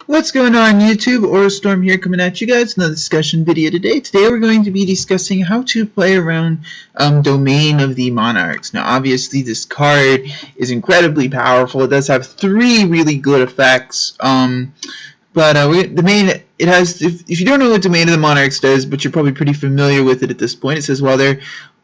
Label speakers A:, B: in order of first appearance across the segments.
A: What's going on YouTube? Storm here coming at you guys. Another discussion video today. Today we're going to be discussing how to play around Domain of the Monarchs. Now obviously this card is incredibly powerful. It does have three really good effects. It has, if you don't know what Domain of the Monarchs does, but you're probably pretty familiar with it at this point, it says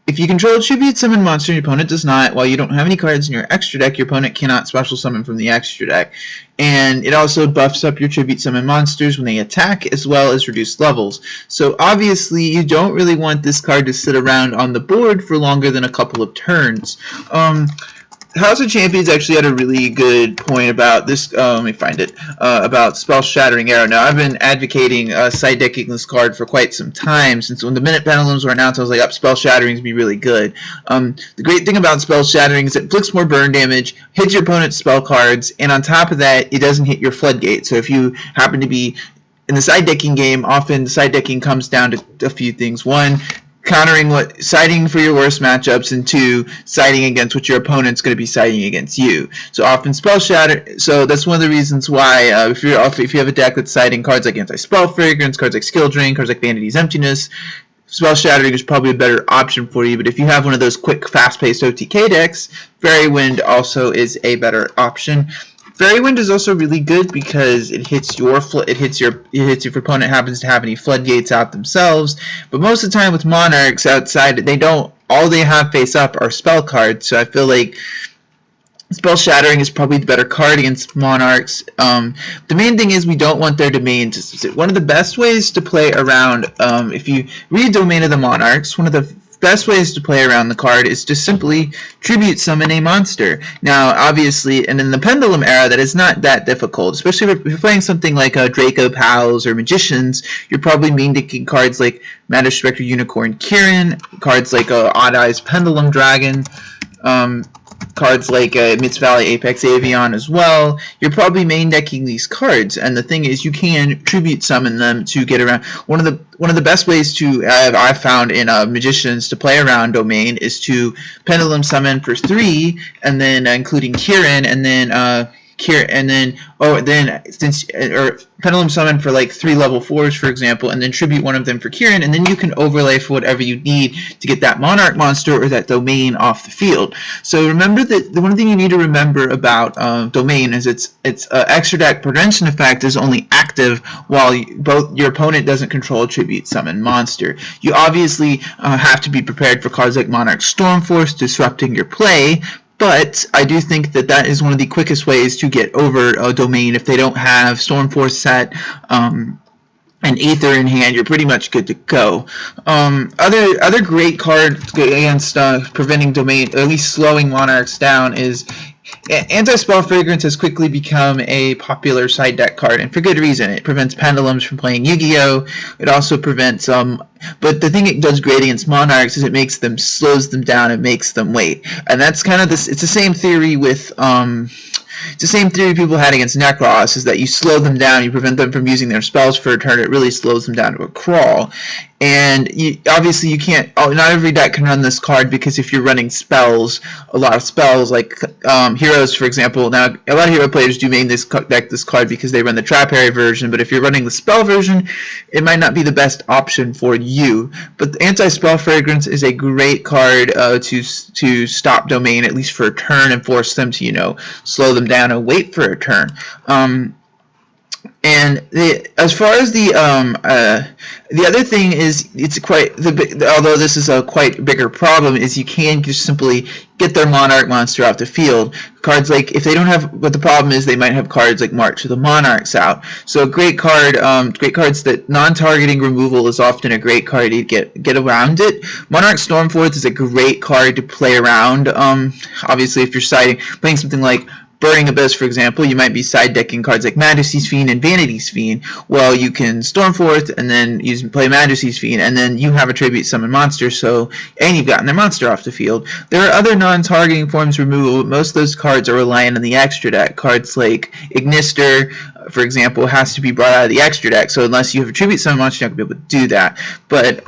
A: if you control a tribute summon monster and your opponent does not, while you don't have any cards in your extra deck, your opponent cannot special summon from the extra deck. And it also buffs up your tribute summon monsters when they attack, as well as reduce levels. So obviously you don't really want this card to sit around on the board for longer than a couple of turns. House of Champions actually had a really good point about this. Let me find it. About Spell Shattering Arrow. Now, I've been advocating side decking this card for quite some time. Since when the Minute Pendulums were announced, I was like, Spell Shattering would be really good. The great thing about Spell Shattering is it inflicts more burn damage, hits your opponent's spell cards, and on top of that, it doesn't hit your Floodgate. So if you happen to be in the side decking game, often the side decking comes down to a few things. One, siding for your worst matchups, and two, siding against what your opponent's going to be siding against you. So often Spell Shatter. So that's one of the reasons why if you have a deck that's siding cards like Anti-Spell Fragrance, cards like Skill Drain, cards like Vanity's Emptiness, Spell Shattering is probably a better option for you. But if you have one of those quick, fast-paced OTK decks, Fairy Wind also is a better option. Fairy Wind is also really good because it hits if your opponent happens to have any floodgates out themselves. But most of the time with Monarchs outside, all they have face up are spell cards. So I feel like Spell Shattering is probably the better card against Monarchs. The main thing is we don't want their domain to sit. One of the best ways to play around, if you read Domain of the Monarchs, one of the best ways to play around the card is to simply tribute summon a monster. Now, obviously, and in the Pendulum era, that is not that difficult. Especially if you're playing something like Draco Pals or Magicians, you're probably main decking cards like Magic Spectre Unicorn Kirin, cards like Odd Eyes Pendulum Dragon, cards like Mist Valley Apex Avion as well. You're probably main decking these cards, and the thing is, you can tribute summon them to get around. One of the best ways to I've found in Magicians to play around Domain is to Pendulum summon for 3, and then including Kirin, and then Pendulum summon for like 3 level 4s, for example, and then tribute one of them for Kirin, and then you can overlay for whatever you need to get that Monarch monster or that Domain off the field. So remember that the one thing you need to remember about Domain is its extra deck prevention effect is only active while your opponent doesn't control a tribute summon monster. You obviously have to be prepared for cards like Monarch Stormforce disrupting your play, but I do think that is one of the quickest ways to get over a Domain. If they don't have Stormforce set and Aether in hand, you're pretty much good to go. Other great card against preventing Domain, at least slowing Monarchs down, is Anti-Spell Fragrance has quickly become a popular side deck card, and for good reason. It prevents Pendulums from playing Yu-Gi-Oh! It also prevents but the thing it does great against Monarchs is it slows them down, it makes them wait. And that's kind of it's the same theory with it's the same theory people had against Necros, is that you slow them down, you prevent them from using their spells for a turn, it really slows them down to a crawl. And obviously you can't, not every deck can run this card, because if you're running spells, a lot of spells, like Heroes, for example, now a lot of Hero players do main this card because they run the Trap Area version, but if you're running the spell version, it might not be the best option for you. But the Anti-Spell Fragrance is a great card to stop Domain, at least for a turn, and force them to, slow them down and wait for a turn. As far as the other thing is, although this is a quite bigger problem, is you can just simply get their Monarch monster off the field. Cards like, if they don't have, but the problem is they might have cards like March of the Monarchs out. So a great card, great cards that non-targeting removal is often a great card to get around it. Monarch Stormforce is a great card to play around. Obviously, if you're playing something like Burning Abyss, for example, you might be side decking cards like Majesty's Fiend and Vanity's Fiend. Well, you can Stormforth and then play Majesty's Fiend, and then you have a tribute summon monster, and you've gotten their monster off the field. There are other non-targeting forms of removal, but most of those cards are reliant on the extra deck. Cards like Ignister, for example, has to be brought out of the extra deck, so unless you have a tribute summon monster, you're not going to be able to do that. But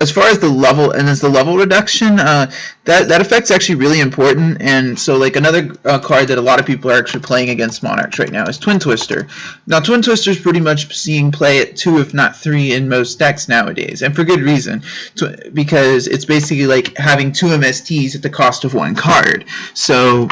A: as far as the level reduction, that effect's actually really important. And so like another card that a lot of people are actually playing against Monarchs right now is Twin Twister. Now Twin Twister is pretty much seeing play at 2 if not 3 in most decks nowadays, and for good reason, because it's basically like having 2 MSTs at the cost of 1 card. So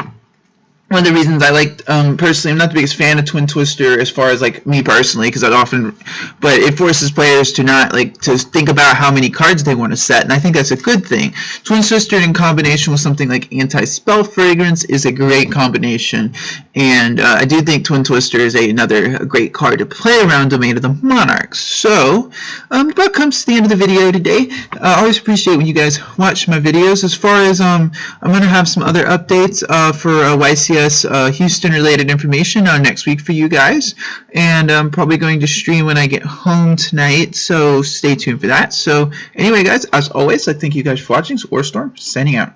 A: one of the reasons I like, personally, I'm not the biggest fan of Twin Twister as far as like me personally, because but it forces players to not like to think about how many cards they want to set, and I think that's a good thing. Twin Twister in combination with something like Anti-Spell Fragrance is a great combination, and I do think Twin Twister is another great card to play around Domain of the Monarchs. So that comes to the end of the video today. I always appreciate when you guys watch my videos. As far as I'm going to have some other updates for YCS Houston related information next week for you guys, and I'm probably going to stream when I get home tonight, so stay tuned for that. So anyway guys, as always, I thank you guys for watching. So Orstorm signing out.